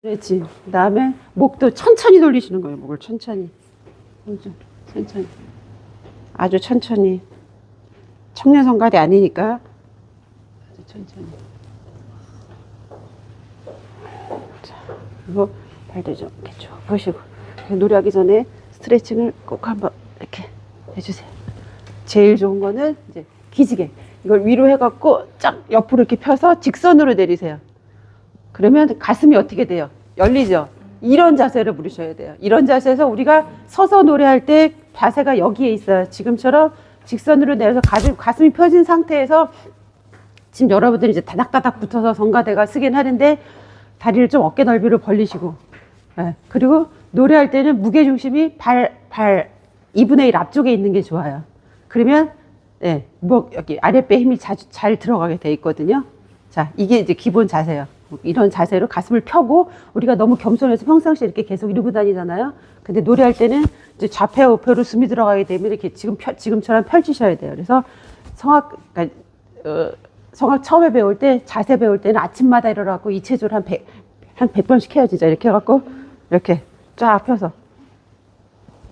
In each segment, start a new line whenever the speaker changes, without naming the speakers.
그렇지. 그 다음에 목도 천천히 돌리시는 거예요. 목을 천천히. 천천히. 아주 천천히. 청년성가대 아니니까 아주 천천히. 자, 그리고 발도 좀 이렇게 쭉 보시고. 노래하기 전에 스트레칭을 꼭 한번 이렇게 해주세요. 제일 좋은 거는 이제 기지개. 이걸 위로 해갖고 쫙 옆으로 이렇게 펴서 직선으로 내리세요. 그러면 가슴이 어떻게 돼요? 열리죠? 이런 자세를 부르셔야 돼요. 이런 자세에서 우리가 서서 노래할 때 자세가 여기에 있어요. 지금처럼 직선으로 내려서 가슴이 펴진 상태에서 지금 여러분들이 이제 다닥다닥 붙어서 성가대가 쓰긴 하는데 다리를 좀 어깨 넓이로 벌리시고, 네. 그리고 노래할 때는 무게중심이 발 2분의 1 앞쪽에 있는 게 좋아요. 그러면 네, 여기 아랫배 힘이 잘 들어가게 돼 있거든요. 자, 이게 이제 기본 자세예요. 이런 자세로 가슴을 펴고, 우리가 너무 겸손해서 평상시에 이렇게 계속 이러고 다니잖아요. 근데 노래할 때는 이제 좌폐와 우폐로 숨이 들어가게 되면 이렇게 지금처럼 펼치셔야 돼요. 그래서 성악 처음에 배울 때, 자세 배울 때는 아침마다 일어나고 이 체조를 한 100번씩 해요. 진짜 이렇게 해갖고 이렇게 쫙 펴서.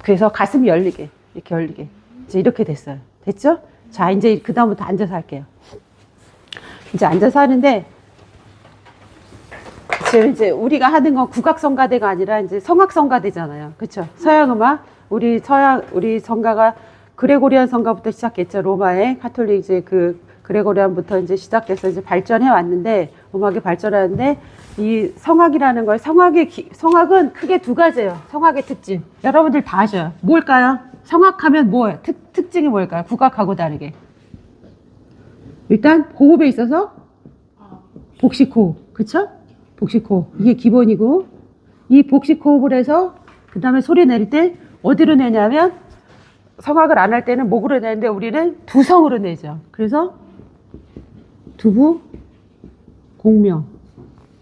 그래서 가슴이 열리게, 이렇게 열리게. 이제 이렇게 됐어요. 됐죠? 자, 이제 그다음부터 앉아서 할게요. 이제 앉아서 하는데, 지금 이제 우리가 하는 건 국악성가대가 아니라 이제 성악성가대잖아요. 그쵸? 서양음악, 우리 성가가 그레고리안 성가부터 시작했죠. 로마의 카톨릭 이제 그레고리안부터 이제 시작돼서 이제 발전해 왔는데, 음악이 발전하는데, 이 성악이라는 걸, 성악은 크게 두 가지예요. 성악의 특징. 여러분들 다 아셔요. 뭘까요? 성악하면 뭐예요? 특징이 뭘까요? 국악하고 다르게. 일단 호흡에 있어서 복식호흡. 그쵸? 복식호흡. 이게 기본이고, 이 복식호흡을 해서 그 다음에 소리 낼 때 어디로 내냐면, 성악을 안 할 때는 목으로 내는데 우리는 두성으로 내죠. 그래서 두부, 공명.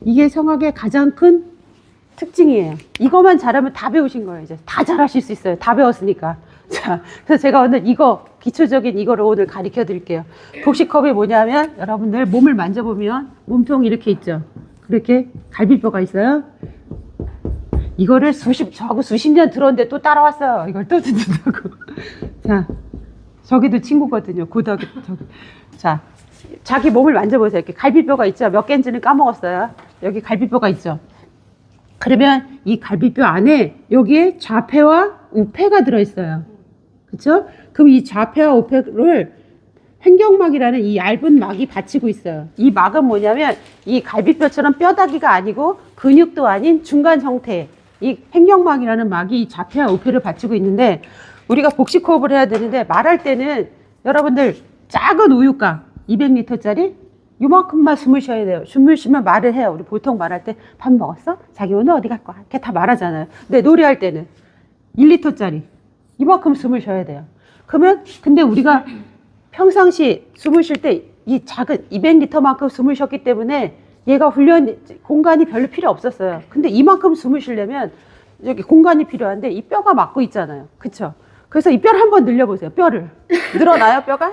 이게 성악의 가장 큰 특징이에요. 이거만 잘하면 다 배우신 거예요. 이제 다 잘하실 수 있어요. 다 배웠으니까. 자, 그래서 제가 오늘 기초적인 이거를 오늘 가르쳐 드릴게요. 복식호흡이 뭐냐면, 여러분들 몸을 만져보면 몸통이 이렇게 있죠. 그렇게 갈비뼈가 있어요. 이거를 저하고 수십 년 들었는데 또 따라왔어요. 이걸 또 듣는다고. 자, 저기도 친구거든요. 고등학교 저기. 자, 자기 몸을 만져보세요. 이렇게 갈비뼈가 있죠. 몇 개인지는 까먹었어요. 여기 갈비뼈가 있죠. 그러면 이 갈비뼈 안에 여기에 좌폐와 우폐가 들어있어요. 그쵸? 그럼 이 좌폐와 우폐를 횡격막이라는 이 얇은 막이 받치고 있어요. 이 막은 뭐냐면, 이 갈비뼈처럼 뼈다귀가 아니고 근육도 아닌 중간 형태, 이 횡격막이라는 막이 이 좌폐와 우폐를 받치고 있는데, 우리가 복식호흡을 해야 되는데, 말할 때는 여러분들 작은 우유缸 200리터짜리 요만큼만 숨을 쉬어야 돼요. 숨을 쉬면 말을 해요. 우리 보통 말할 때 밥 먹었어? 자기 오늘 어디 갈 거야? 이렇게 다 말하잖아요. 근데 노래할 때는 1리터짜리 이만큼 숨을 쉬어야 돼요. 근데 우리가 평상시 숨을 쉴 때 이 작은 200리터만큼 숨을 쉬었기 때문에 얘가 공간이 별로 필요 없었어요. 근데 이만큼 숨을 쉬려면 여기 공간이 필요한데 이 뼈가 막고 있잖아요. 그쵸? 그래서 이 뼈를 한번 늘려보세요. 뼈를. 늘어나요, 뼈가?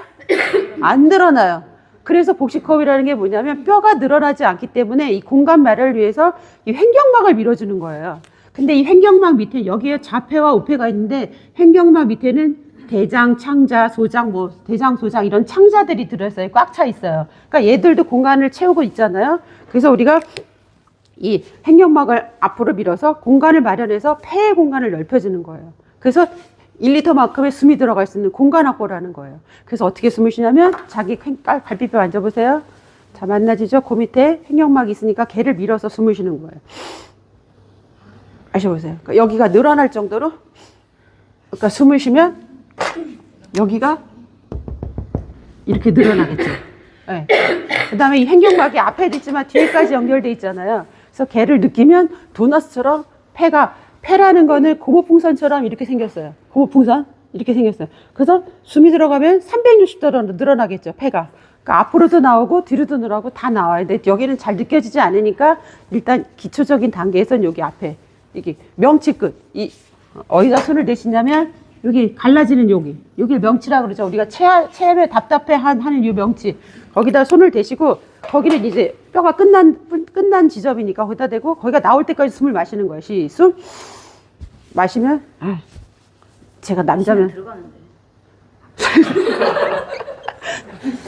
안 늘어나요. 그래서 복식호흡이라는 게 뭐냐면, 뼈가 늘어나지 않기 때문에 이 공간 마련을 위해서 이 횡격막을 밀어주는 거예요. 근데 이 횡격막 밑에 여기에 좌폐와 우폐가 있는데, 횡격막 밑에는 대장, 창자, 소장, 대장, 소장 이런 창자들이 들어있어요. 꽉 차 있어요. 그러니까 얘들도 공간을 채우고 있잖아요. 그래서 우리가 이 횡격막을 앞으로 밀어서 공간을 마련해서 폐의 공간을 넓혀주는 거예요. 그래서 1리터만큼의 숨이 들어갈 수 있는 공간 확보라는 거예요. 그래서 어떻게 숨을 쉬냐면, 자기 갈비뼈 앉아보세요. 자, 만나지죠? 그 밑에 횡격막이 있으니까 걔를 밀어서 숨을 쉬는 거예요. 아셔보세요. 그러니까 여기가 늘어날 정도로, 그러니까 숨을 쉬면 여기가 이렇게 늘어나겠죠. 네. 그 다음에 이 횡격막이 앞에도 있지만 뒤에까지 연결돼 있잖아요. 그래서 걔를 느끼면 도넛처럼 폐라는 거는 고무풍선처럼 이렇게 생겼어요. 고무풍선? 이렇게 생겼어요. 그래서 숨이 들어가면 360도로 늘어나겠죠, 폐가. 그러니까 앞으로도 나오고 뒤로도 늘어나고 다 나와요. 근데 여기는 잘 느껴지지 않으니까 일단 기초적인 단계에서는 여기 앞에, 이게 명치 끝. 어디다 손을 대시냐면 여기 갈라지는 여기 명치라 그러죠. 우리가 체외 답답해 하는 이 명치. 거기다 손을 대시고 거기는 이제 뼈가 끝난 지점이니까 거기다 대고 거기가 나올 때까지 숨을 마시는 거예요. 숨 마시면 제가 남자면
들어가는데.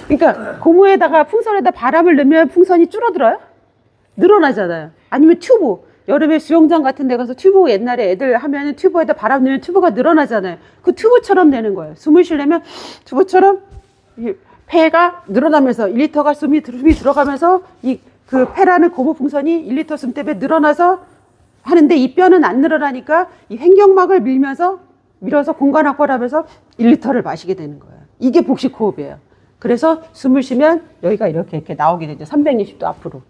그러니까 고무에다가 풍선에다 바람을 넣으면 풍선이 줄어들어요? 늘어나잖아요. 아니면 튜브 여름에 수영장 같은 데 가서 튜브 옛날에 애들 하면은 튜브에다 바람 넣으면 튜브가 늘어나잖아요. 그 튜브처럼 내는 거예요. 숨을 쉬려면 튜브처럼 폐가 늘어나면서 1리터가 숨이 들어가면서 그 폐라는 고무 풍선이 1리터 숨 때문에 늘어나서 하는데 이 뼈는 안 늘어나니까 이 횡격막을 밀어서 공간 확보를 하면서 1리터를 마시게 되는 거예요. 이게 복식 호흡이에요. 그래서 숨을 쉬면 여기가 이렇게 나오게 되죠. 360도 앞으로.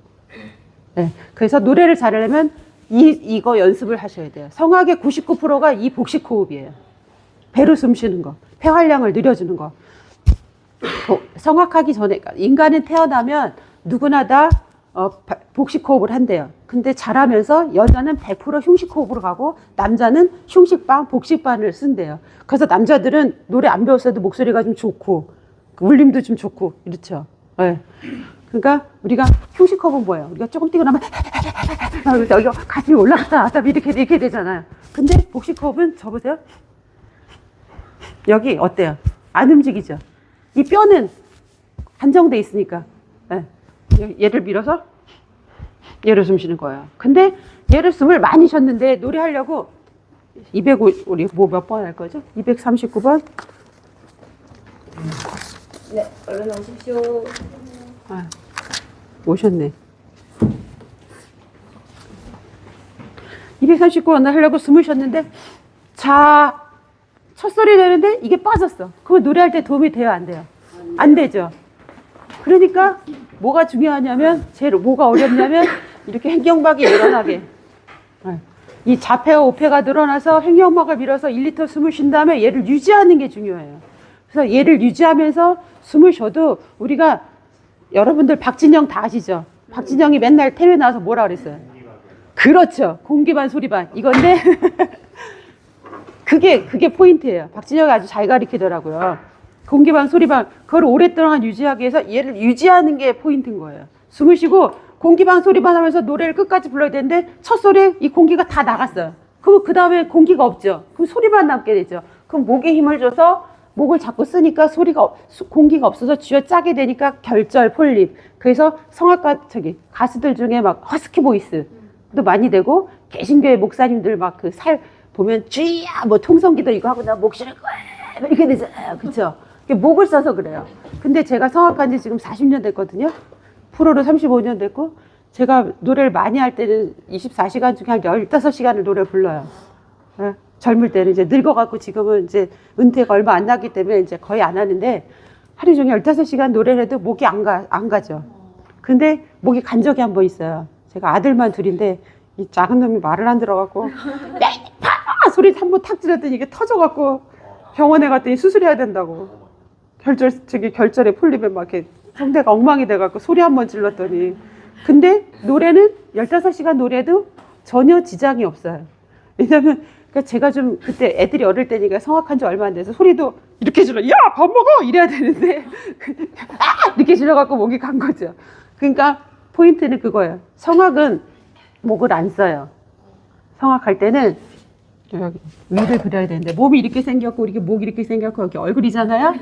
네. 그래서 노래를 잘하려면 이거 연습을 하셔야 돼요. 성악의 99%가 이 복식 호흡이에요. 배로 숨 쉬는 거, 폐 활량을 늘려주는 거. 성악하기 전에 인간은 태어나면 누구나 다 복식 호흡을 한대요. 근데 자라면서 여자는 100% 흉식 호흡으로 가고 남자는 흉식반, 복식반을 쓴대요. 그래서 남자들은 노래 안 배웠어도 목소리가 좀 좋고 울림도 좀 좋고 이렇죠. 네. 그러니까 우리가 흉식 호흡은 뭐예요? 우리가 조금 뛰고 나면 여기 가슴이 올라갔다 놨다 이렇게 되잖아요. 근데 복식 호흡은 저보세요. 여기 어때요? 안 움직이죠? 이 뼈는 한정돼 있으니까. 네. 얘를 밀어서 얘를 숨 쉬는 거예요. 근데 얘를 숨을 많이 쉬었는데 노래하려고 205 우리 뭐 몇 번 할 거죠? 239번.
네, 얼른 오십시오.
오셨네. 239번 하려고 숨을 쉬었는데 첫 소리 내는데 이게 빠졌어. 그거 노래할 때 도움이 돼요, 안 돼요? 안 되죠. 그러니까 뭐가 중요하냐면 뭐가 어렵냐면 이렇게 횡격막이 늘어나게. 이 자폐와 오폐가 늘어나서 횡격막을 밀어서 1리터 숨을 쉰 다음에 얘를 유지하는 게 중요해요. 그래서 얘를 유지하면서 숨을 쉬어도 우리가 여러분들 박진영 다 아시죠? 박진영이 맨날 텔레 나와서 뭐라 그랬어요? 그렇죠. 공기반 소리반 이건데 그게 포인트예요. 박진영이 아주 잘 가르치더라고요. 공기반 소리반 그걸 오랫동안 유지하기 위해서 얘를 유지하는 게 포인트인 거예요. 숨을 쉬고 공기반 소리반 하면서 노래를 끝까지 불러야 되는데 첫 소리에 이 공기가 다 나갔어요. 그럼 그 다음에 공기가 없죠. 그럼 소리만 남게 되죠. 그럼 목에 힘을 줘서 목을 자꾸 쓰니까 공기가 없어서 쥐어짜게 되니까 결절, 폴립. 그래서 성악가 가수들 중에 막 허스키 보이스도 많이 되고 개신교회 목사님들 막 그 보면 쥐야 뭐 통성기도 이거 하고 나 목 쉬는 거야 이렇게 되잖아요. 그렇죠? 목을 써서 그래요. 근데 제가 성악한 지 지금 40년 됐거든요. 프로로 35년 됐고 제가 노래를 많이 할 때는 24시간 중에 한 15시간을 노래 불러요. 네. 젊을 때는 이제 늙어갖고 지금은 이제 은퇴가 얼마 안 났기 때문에 이제 거의 안 하는데 하루 종일 15시간 노래를 해도 목이 안 가죠. 근데 목이 간 적이 한 번 있어요. 제가 아들만 둘인데 이 작은 놈이 말을 안 들어갖고 소리 한 번 탁 지르더니 이게 터져갖고 병원에 갔더니 수술해야 된다고. 결절에 폴립에 막 이렇게 성대가 엉망이 돼갖고 소리 한 번 질렀더니. 근데 노래는 15시간 노래도 전혀 지장이 없어요. 왜냐면 제가 좀 그때 애들이 어릴 때니까 성악한 지 얼마 안 돼서 소리도 이렇게 질러 야 밥 먹어 이래야 되는데 이렇게 질러갖고 목이 간 거죠. 그러니까 포인트는 그거예요. 성악은 목을 안 써요. 성악할 때는 여기 위를 그려야 되는데 몸이 이렇게 생겼고 이렇게 목이 이렇게 생겼고 여기 얼굴이잖아요.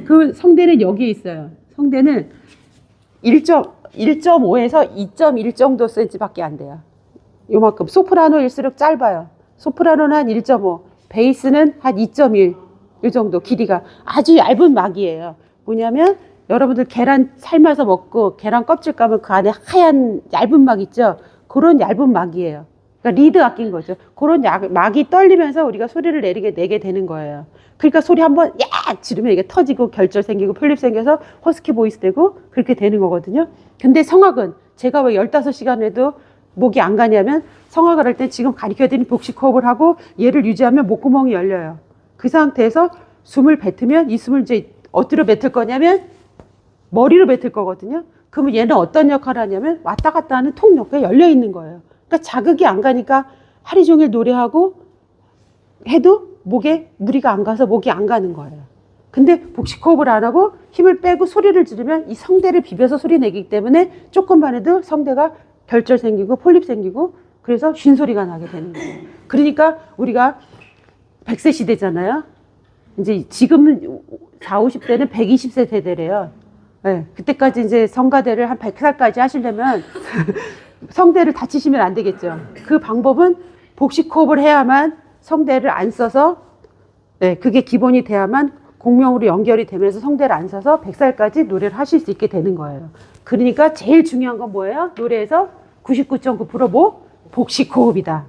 그 성대는 여기에 있어요. 성대는 1.5에서 2.1 정도 센치밖에 안 돼요. 요만큼. 소프라노일수록 짧아요. 소프라노는 한 1.5, 베이스는 한 2.1 이 정도 길이가 아주 얇은 막이에요. 뭐냐면 여러분들 계란 삶아서 먹고 계란 껍질 까면 그 안에 하얀 얇은 막 있죠? 그런 얇은 막이에요. 그러니까 리드 악기인 거죠. 그런 막이 떨리면서 우리가 소리를 내게 되는 거예요. 그러니까 소리 한번 야 지르면 이게 터지고 결절 생기고 폴립 생겨서 허스키 보이스 되고 그렇게 되는 거거든요. 근데 성악은 제가 왜 15시간 해도 목이 안 가냐면 성악을 할 때 지금 가르쳐드린 복식 호흡을 하고 얘를 유지하면 목구멍이 열려요. 그 상태에서 숨을 뱉으면 이 숨을 이제 어디로 뱉을 거냐면 머리로 뱉을 거거든요. 그러면 얘는 어떤 역할을 하냐면 왔다 갔다 하는 통 옆에 열려 있는 거예요. 그러니까 자극이 안 가니까 하루 종일 노래하고 해도 목에 무리가 안 가서 목이 안 가는 거예요. 근데 복식호흡을 안 하고 힘을 빼고 소리를 지르면 이 성대를 비벼서 소리 내기 때문에 조금만 해도 성대가 결절 생기고 폴립 생기고 그래서 쉰소리가 나게 되는 거예요. 그러니까 우리가 100세 시대잖아요. 이제 지금 40, 50대는 120세 세대래요. 네, 그때까지 이제 성가대를 한 100살까지 하시려면 성대를 다치시면 안 되겠죠. 그 방법은 복식호흡을 해야만 성대를 안 써서 네, 그게 기본이 돼야만 공명으로 연결이 되면서 성대를 안 써서 100살까지 노래를 하실 수 있게 되는 거예요. 그러니까 제일 중요한 건 뭐예요? 노래에서 99.9% 뭐? 복식호흡이다.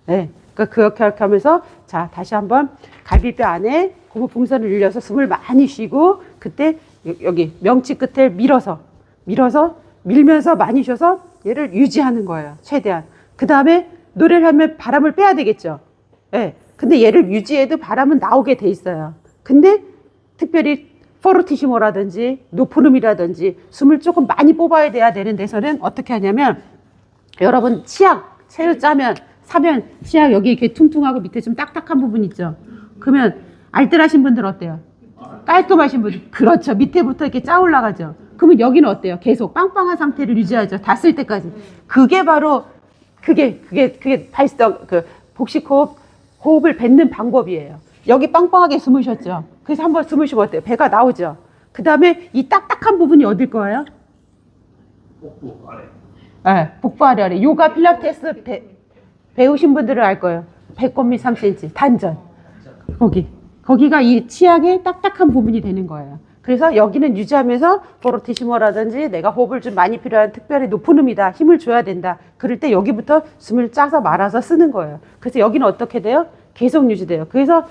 네, 그러니까 그렇게 하면서 자 다시 한번 갈비뼈 안에 고무 풍선을 늘려서 숨을 많이 쉬고 그때 여기 명치 끝을 밀면서 많이 쉬어서 얘를 유지하는 거예요. 최대한. 그 다음에 노래를 하면 바람을 빼야 되겠죠. 네. 근데 얘를 유지해도 바람은 나오게 돼 있어요. 근데 특별히 포르티시모라든지 높은 음이라든지 숨을 조금 많이 뽑아야 돼야 되는 데서는 어떻게 하냐면 여러분 치약 새우 사면 치약 여기 이렇게 퉁퉁하고 밑에 좀 딱딱한 부분 있죠. 그러면 알뜰하신 분들 어때요? 깔끔하신 분들 그렇죠. 밑에부터 이렇게 짜 올라가죠. 그러면 여기는 어때요? 계속 빵빵한 상태를 유지하죠. 다 쓸 때까지. 그게 바로 그게 호흡을 뱉는 방법이에요. 여기 빵빵하게 숨을 쉬었죠. 그래서 한번 숨을 쉬면 어때요? 배가 나오죠. 그 다음에 이 딱딱한 부분이 어딜 거예요?
복부 아래.
네, 복부 아래. 요가 필라테스 배우신 분들은 알 거예요. 배꼽 밑 3cm 단전. 거기가 이 치약의 딱딱한 부분이 되는 거예요. 그래서 여기는 유지하면서 포르티시모라든지 내가 호흡을 좀 많이 필요한 특별히 높은 음이다. 힘을 줘야 된다. 그럴 때 여기부터 숨을 짜서 말아서 쓰는 거예요. 그래서 여기는 어떻게 돼요? 계속 유지돼요. 그래서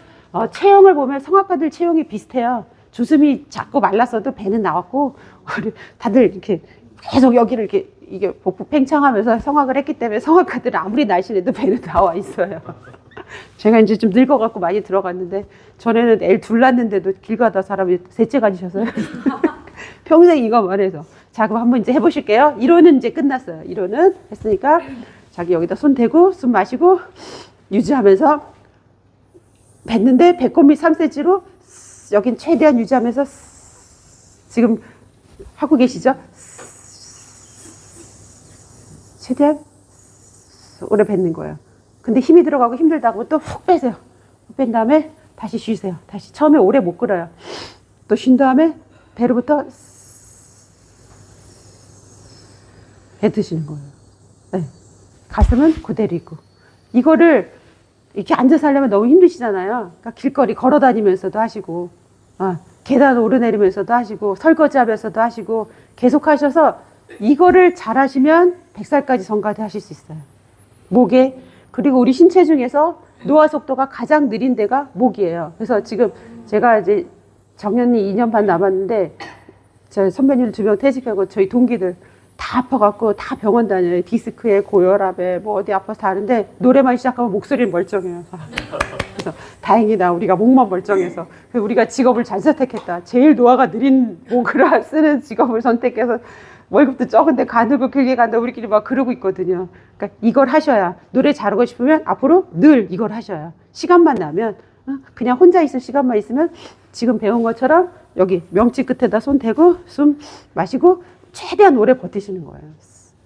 체형을 보면 성악가들 체형이 비슷해요. 주슴이 작고 말랐어도 배는 나왔고 다들 이렇게 계속 여기를 이렇게 이게 복부 팽창하면서 성악을 했기 때문에 성악가들은 아무리 날씬해도 배는 나와 있어요. 제가 이제 좀 늙어갖고 많이 들어갔는데 전에는 애 둘 낳는데도 길 가다 사람이 셋째 가지셔서요. 평생 이거만 해서. 자 그럼 한번 이제 해보실게요. 이론은 이제 끝났어요. 이론은 했으니까 자기 여기다 손 대고 숨 마시고 유지하면서 뱉는데 배꼽 밑 3cm로 여긴 최대한 유지하면서 지금 하고 계시죠? 최대한 오래 뱉는 거예요. 근데 힘이 들어가고 힘들다고 또 훅 빼세요. 뺀 다음에 다시 쉬세요. 다시 처음에 오래 못 끌어요. 또 쉰 다음에 배로부터 뱉으시는 거예요. 네. 가슴은 그대로 있고. 이거를 이렇게 앉아서 하려면 너무 힘드시잖아요. 그러니까 길거리 걸어 다니면서도 하시고, 계단 오르내리면서도 하시고, 설거지 하면서도 하시고, 계속 하셔서 이거를 잘 하시면 100살까지 성가대 하실 수 있어요. 목에. 그리고 우리 신체 중에서 노화 속도가 가장 느린 데가 목이에요. 그래서 지금 제가 이제 정년이 2년 반 남았는데, 제 선배님 2명 퇴직하고 저희 동기들 다 아파갖고 다 병원 다녀요. 디스크에 고혈압에 뭐 어디 아파서 다 하는데 노래만 시작하면 목소리는 멀쩡해요. 그래서 다행이다. 우리가 목만 멀쩡해서. 우리가 직업을 잘 선택했다. 제일 노화가 느린 목을 쓰는 직업을 선택해서 월급도 적은데 가늘고 길게 간다. 우리끼리 막 그러고 있거든요. 그러니까 이걸 하셔야 노래 잘하고 싶으면 앞으로 늘 이걸 하셔야 시간만 나면 그냥 혼자 있을 시간만 있으면 지금 배운 것처럼 여기 명치 끝에다 손 대고 숨 마시고 최대한 오래 버티시는 거예요.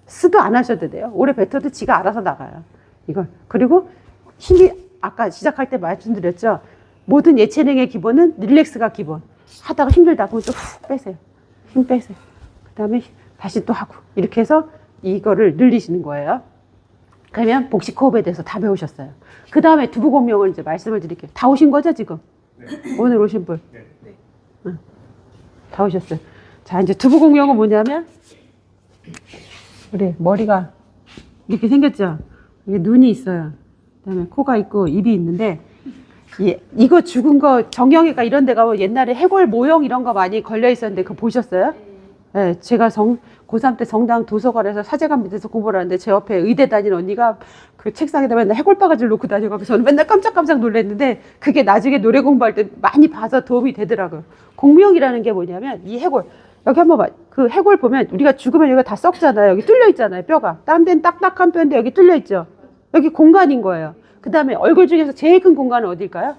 쓰도 안 하셔도 돼요. 오래 뱉어도 지가 알아서 나가요. 이걸. 그리고 힘이 아까 시작할 때 말씀드렸죠. 모든 예체능의 기본은 릴렉스가 기본. 하다가 힘들다 그러면 또 훅 빼세요. 힘 빼세요. 그 다음에 다시 또 하고 이렇게 해서 이거를 늘리시는 거예요. 그러면 복식호흡에 대해서 다 배우셨어요. 그 다음에 두부공명을 이제 말씀을 드릴게요. 다 오신 거죠 지금?
네.
오늘 오신 분?
네.
응. 다 오셨어요. 자 이제 두부공명은 뭐냐면 우리 머리가 이렇게 생겼죠? 이게 눈이 있어요. 그 다음에 코가 있고 입이 있는데 이거 죽은 거 정형외과 이런 데 가면 옛날에 해골 모형 이런 거 많이 걸려 있었는데 그거 보셨어요? 네, 제가 고3 때 정당 도서관에서 사제관 밑에서 공부를 하는데 제 옆에 의대 다니는 언니가 그 책상에다 맨날 해골 바가지를 놓고 다니고 저는 맨날 깜짝깜짝 놀랐는데 그게 나중에 노래 공부할 때 많이 봐서 도움이 되더라고요. 공명이라는 게 뭐냐면 이 해골 여기 한번 봐. 그 해골 보면 우리가 죽으면 여기가 다 썩잖아요. 여기 뚫려 있잖아요. 뼈가. 다른 데는 딱딱한 뼈인데 여기 뚫려 있죠. 여기 공간인 거예요. 그 다음에 얼굴 중에서 제일 큰 공간은 어딜까요?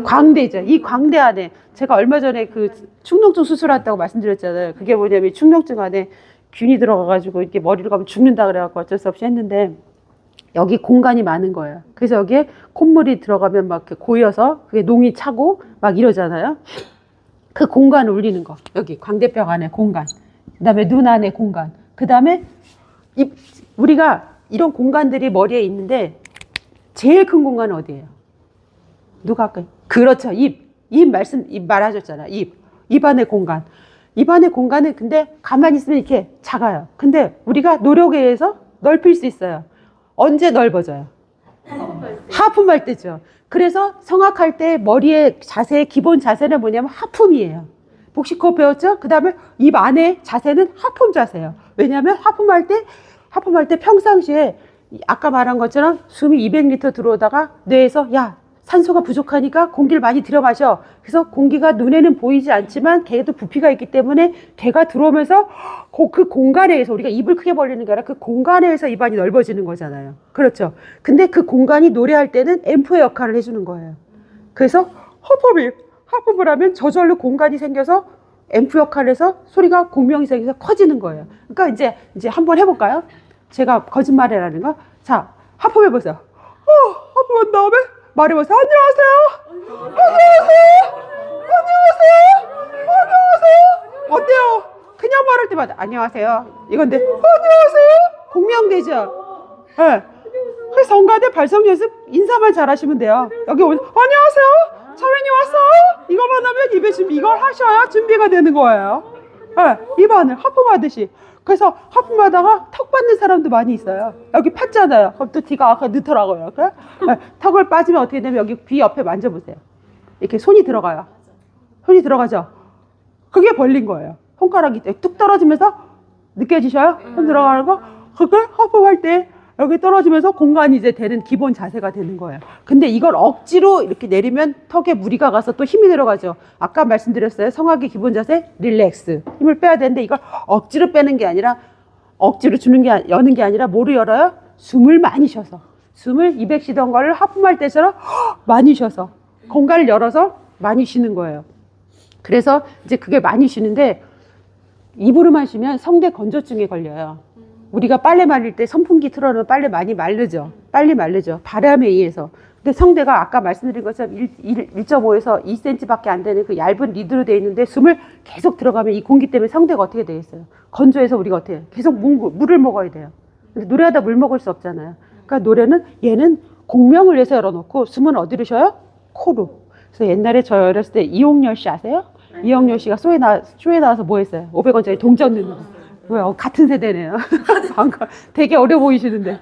광대죠. 이 광대 안에 제가 얼마 전에 그 축농증 수술했다고 말씀드렸잖아요. 그게 뭐냐면 축농증 안에 균이 들어가가지고 이렇게 머리를 가면 죽는다 그래갖고 어쩔 수 없이 했는데 여기 공간이 많은 거예요. 그래서 여기에 콧물이 들어가면 막 이렇게 고여서 그게 농이 차고 막 이러잖아요. 그 공간을 울리는 거. 여기 광대뼈 안에 공간. 그 다음에 눈 안에 공간. 그 다음에 우리가 이런 공간들이 머리에 있는데 제일 큰 공간은 어디예요? 누가 아까? 그렇죠. 입 말하셨잖아. 입 안의 공간. 입 안의 공간은 근데 가만히 있으면 이렇게 작아요. 근데 우리가 노력에 의해서 넓힐 수 있어요. 언제 넓어져요? 하품할 때죠. 그래서 성악할 때 머리의 자세의 기본 자세는 뭐냐면 하품이에요. 복식호흡 배웠죠? 그 다음에 입 안에 자세는 하품 자세예요. 왜냐하면 하품할 때 평상시에 아까 말한 것처럼 숨이 200리터 들어오다가 뇌에서 야 산소가 부족하니까 공기를 많이 들여 마셔. 그래서 공기가 눈에는 보이지 않지만 걔도 부피가 있기 때문에 걔가 들어오면서 그 공간에서 우리가 입을 크게 벌리는 게 아니라 그 공간에서 입안이 넓어지는 거잖아요. 그렇죠. 근데 그 공간이 노래할 때는 앰프의 역할을 해주는 거예요. 그래서 하품을 하면 저절로 공간이 생겨서 앰프 역할을 해서 소리가 공명이 생겨서 커지는 거예요. 그러니까 이제 한번 해볼까요? 제가 거짓말이라는 거. 자, 하품해보세요. 하품한 다음에 말해보세요. 안녕하세요. 어때요? 그냥 말할 때마다 안녕하세요. 이건데 안녕하세요. 공명되죠. 네. 그래서 성가대 발성 연습 인사만 잘하시면 돼요. 여기 오면 안녕하세요. 차민이 왔어요. 이거만 하면 입에 지금 이걸 하셔야 준비가 되는 거예요. 네. 입안을 하품하듯이. 그래서 하품하다가 턱 받는 사람도 많이 있어요. 여기 팠잖아요. 그럼 또 뒤가 아까 넣더라고요. 그래? 네. 턱을 빠지면 어떻게 되면 여기 귀 옆에 만져보세요. 이렇게 손이 들어가요. 손이 들어가죠. 그게 벌린 거예요. 손가락이 뚝 떨어지면서 느껴지셔요? 손 들어가는 거? 그걸 하품할 때 여기 떨어지면서 공간이 이제 되는 기본 자세가 되는 거예요. 근데 이걸 억지로 이렇게 내리면 턱에 무리가 가서 또 힘이 들어가죠. 아까 말씀드렸어요. 성악의 기본 자세, 릴렉스. 힘을 빼야 되는데 이걸 억지로 빼는 게 아니라 억지로 여는 게 아니라 뭐로 열어요? 숨을 많이 쉬어서. 숨을 200 쉬던 거를 하품할 때처럼 많이 쉬어서 공간을 열어서 많이 쉬는 거예요. 그래서 이제 그게 많이 쉬는데 입으로만 쉬면 성대 건조증에 걸려요. 우리가 빨래 말릴 때 선풍기 틀어놓으면 빨래 많이 마르죠. 빨리 마르죠. 바람에 의해서. 근데 성대가 아까 말씀드린 것처럼 1.5에서 2cm밖에 안 되는 그 얇은 리드로 되어 있는데 숨을 계속 들어가면 이 공기 때문에 성대가 어떻게 되겠어요? 건조해서 우리가 어떻게 해요? 계속 물을 먹어야 돼요. 근데 노래하다 물 먹을 수 없잖아요. 그러니까 얘는 공명을 위해서 열어놓고 숨은 어디로 쉬어요? 코로. 그래서 옛날에 저 어렸을 때 이용렬 씨 아세요? 이용렬 씨가 쇼에 나와서 뭐 했어요? 500원짜리 동전 넣는 거. 왜요? 같은 세대네요. 되게 어려 보이시는데.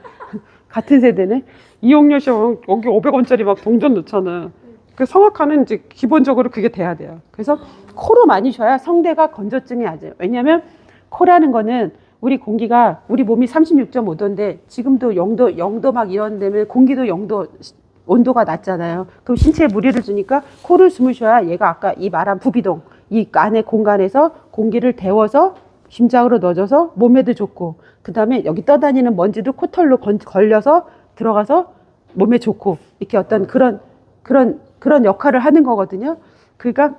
같은 세대네. 이용렬 씨 여기 500원짜리 막 동전 넣잖아요. 그 성악하는 이제 기본적으로 그게 돼야 돼요. 그래서 코로 많이 쉬어야 성대가 건조증이 아져요. 왜냐하면 코라는 거는 우리 공기가 우리 몸이 36.5도인데 지금도 0도 막 이런 데면 공기도 0도 온도가 낮잖아요. 그럼 신체에 무리를 주니까 코를 숨을 쉬어야 얘가 아까 이 말한 부비동 이 안에 공간에서 공기를 데워서 심장으로 넣어줘서 몸에도 좋고 그 다음에 여기 떠다니는 먼지도 코털로 걸려서 들어가서 몸에 좋고 이렇게 어떤 그런 역할을 하는 거거든요. 그러니까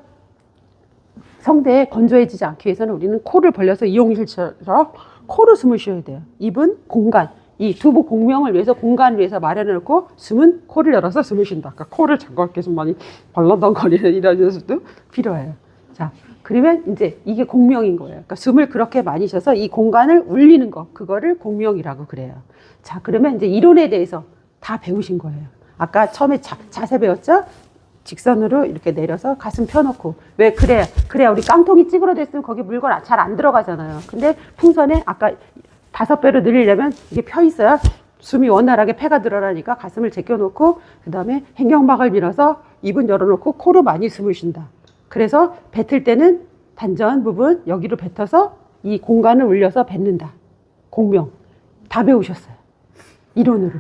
성대에 건조해지지 않기 위해서는 우리는 코를 벌려서 이용실처럼 코로 숨을 쉬어야 돼요. 입은 공간, 이 두부 공명을 위해서 공간을 위해서 마련해놓고 숨은 코를 열어서 숨을 쉰다. 그러니까 코를 잠깐 계속 많이 벌렁덩거리는 이런 연습도 필요해요. 자, 그러면 이제 이게 공명인 거예요. 그러니까 숨을 그렇게 많이 쉬어서 이 공간을 울리는 거, 그거를 공명이라고 그래요. 자, 그러면 이제 이론에 대해서 다 배우신 거예요. 아까 처음에 자세 배웠죠? 직선으로 이렇게 내려서 가슴 펴놓고. 왜? 그래야 우리 깡통이 찌그러졌으면 거기 물건 잘 안 들어가잖아요. 근데 풍선에 아까 5배로 늘리려면 이게 펴 있어야 숨이 원활하게 폐가 들어가니까 가슴을 제껴놓고 그 다음에 횡격막을 밀어서 입은 열어놓고 코로 많이 숨을 쉰다. 그래서 뱉을 때는 단전 부분 여기로 뱉어서 이 공간을 울려서 뱉는다. 공명. 다 배우셨어요. 이론으로.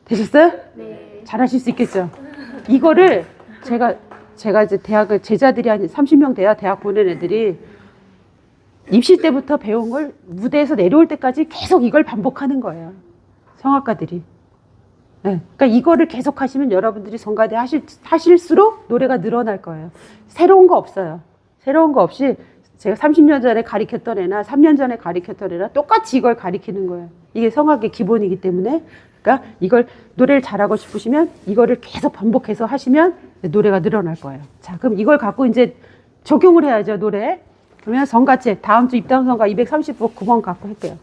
되셨어요?
네.
잘하실 수 있겠죠? 이거를 제가 이제 대학을 제자들이 한 30명 돼야 대학 보낸 애들이 입시 때부터 배운 걸 무대에서 내려올 때까지 계속 이걸 반복하는 거예요. 성악가들이. 네. 그러니까 이거를 계속 하시면 여러분들이 성가대 하실수록 노래가 늘어날 거예요. 새로운 거 없어요. 새로운 거 없이 제가 30년 전에 가르쳤던 애나 3년 전에 가르쳤던 애나 똑같이 이걸 가르치는 거예요. 이게 성악의 기본이기 때문에. 그러니까 이걸 노래를 잘하고 싶으시면 이거를 계속 반복해서 하시면 노래가 늘어날 거예요. 자, 그럼 이걸 갖고 이제 적용을 해야죠, 노래. 그러면 성가책 다음 주 입담성가 239번 갖고 할게요.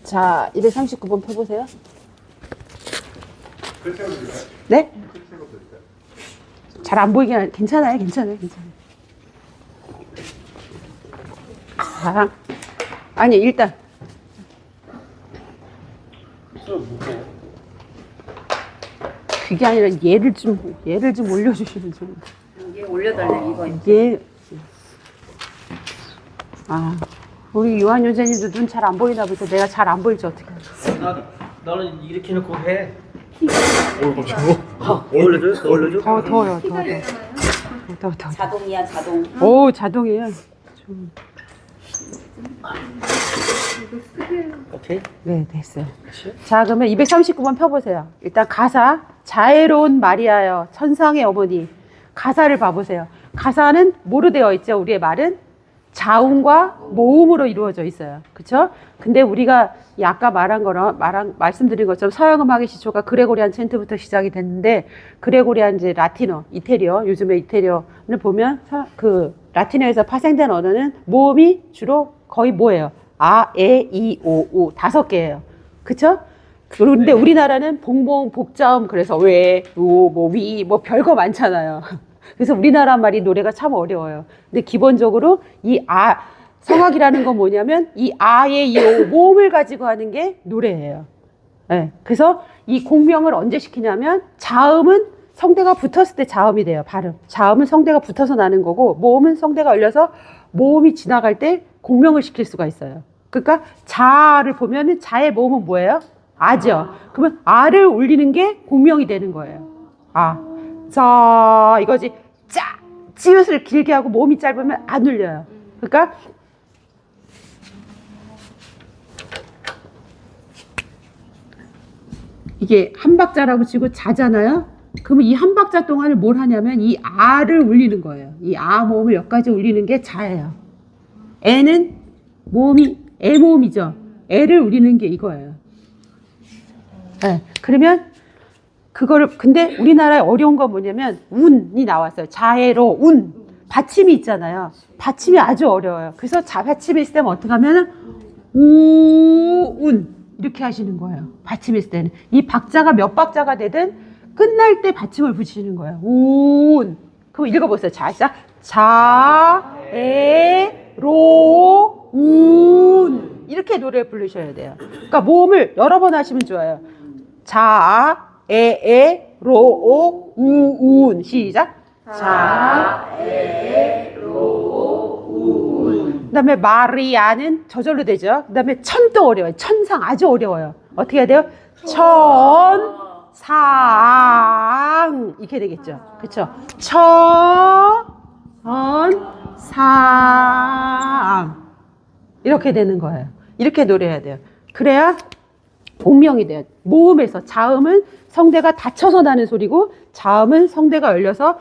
자, 239번 펴보세요. 네? 잘 안 보이긴 하는데 괜찮아요. 자, 아니 일단 그게 아니라 얘를 좀 올려주시면 좀.
이게 올려달래 이거.
이게 우리 요한 요제님도 눈 잘 안 보이나 보다. 내가 잘 안 보일지 어떻게 알아?
나는 이렇게 놓고 해.
올려줘? 올려줘?
더워요. 더.
자동이야 자동.
오, 자동이에요. 좀.
오케이.
네, 됐어요. 자, 그러면 239번 펴보세요. 일단 가사. 자애로운 마리아여, 천상의 어머니. 가사를 봐보세요. 가사는 뭐로 되어 있죠? 우리의 말은 자음과 모음으로 이루어져 있어요. 그쵸? 근데 우리가 이 아까 말씀드린 것처럼 서양음악의 시초가 그레고리안 챈트부터 시작이 됐는데, 그레고리안 이제 라틴어, 이태리어, 요즘에 이태리어를 보면 그 라틴어에서 파생된 언어는 모음이 주로 거의 뭐예요? 아, 에, 이, 오, 우 5개예요. 그쵸? 그런데 우리나라는 봉봉, 복자음, 그래서 왜, 위, 별거 많잖아요. 그래서 우리나라 말이 노래가 참 어려워요. 근데 기본적으로 이 성악이라는 건 뭐냐면 이 아의 이 오, 모음을 가지고 하는 게 노래예요. 네. 그래서 이 공명을 언제 시키냐면 자음은 성대가 붙었을 때 자음이 돼요. 발음. 자음은 성대가 붙어서 나는 거고 모음은 성대가 열려서 모음이 지나갈 때 공명을 시킬 수가 있어요. 그러니까 자를 보면은 자의 모음은 뭐예요? 아죠. 그러면 아를 울리는 게 공명이 되는 거예요. 아, 자 이거지. 짜 찌읒을 길게 하고 모음이 짧으면 안 울려요. 그러니까 이게 한 박자라고 치고 자잖아요. 그러면 이 한 박자 동안을 뭘 하냐면 이 아를 울리는 거예요. 이 아 모음을 여기까지 울리는 게 자예요. 에는 모음이 에 모음이죠. 에를 울리는 게 이거예요. 네. 그러면 그거를 근데 우리나라에 어려운 건 뭐냐면 운이 나왔어요. 자애로 운 받침이 있잖아요. 받침이 아주 어려워요. 그래서 받침이 있을 때는 어떻게 하면은 우운 이렇게 하시는 거예요. 받침이 있을 때는 이 박자가 몇 박자가 되든 끝날 때 받침을 붙이시는 거예요. 운. 그럼 읽어보세요. 자애로 운 이렇게 노래 부르셔야 돼요. 그러니까 모음을 여러 번 하시면 좋아요. 자 에, 로, 오, 우, 운. 시작. 자, 에, 로, 오, 운. 그 다음에 마리아는 저절로 되죠. 그 다음에 천도 어려워요. 천상 아주 어려워요. 어떻게 해야 돼요? 천, 상. 이렇게 되겠죠. 그쵸? 천, 상. 이렇게 되는 거예요. 이렇게 노래해야 돼요. 그래야 공명이 돼요. 모음에서 자음은 성대가 닫혀서 나는 소리고 자음은 성대가 열려서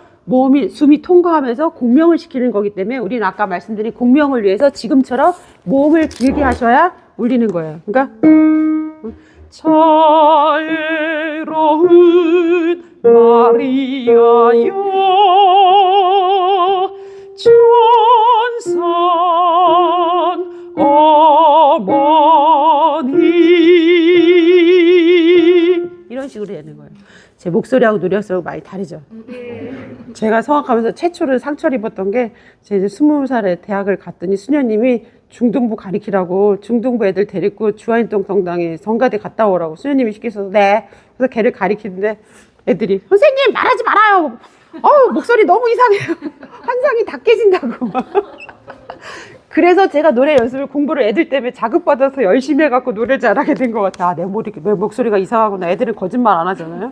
숨이 통과하면서 공명을 시키는 거기 때문에 우리는 아까 말씀드린 공명을 위해서 지금처럼 모음을 길게 하셔야 울리는 거예요. 그러니까 자애로운 마리아여 천상 어머니 이런 식으로 되는 거예요. 제 목소리하고 노래하고 많이 다르죠. 제가 성악하면서 최초로 상처를 입었던 게 제 이제 20살에 대학을 갔더니 수녀님이 중등부 가리키라고 중등부 애들 데리고 주한인동 성당에 성가대 갔다 오라고 수녀님이 시키셔서 네. 그래서 걔를 가리키는데 애들이 선생님 말하지 말아요. 목소리 너무 이상해요. 환상이 다 깨진다고. 그래서 제가 노래 연습을 공부를 애들 때문에 자극받아서 열심히 해갖고 노래를 잘하게 된 것 같아. 내 목소리가 이상하구나. 애들은 거짓말 안 하잖아요.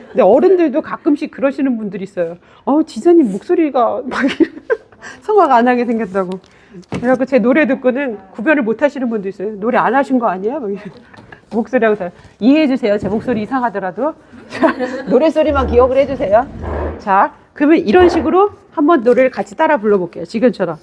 근데 어른들도 가끔씩 그러시는 분들이 있어요. 지사님 목소리가 막 성악 안 하게 생겼다고. 그래갖고 제 노래 듣고는 구별을 못 하시는 분도 있어요. 노래 안 하신 거 아니야? 목소리하고 잘 이해해 주세요. 제 목소리 이상하더라도. 자, 노래소리만 기억을 해 주세요. 자, 그러면 이런 식으로 한번 노래를 같이 따라 불러볼게요. 지금처럼.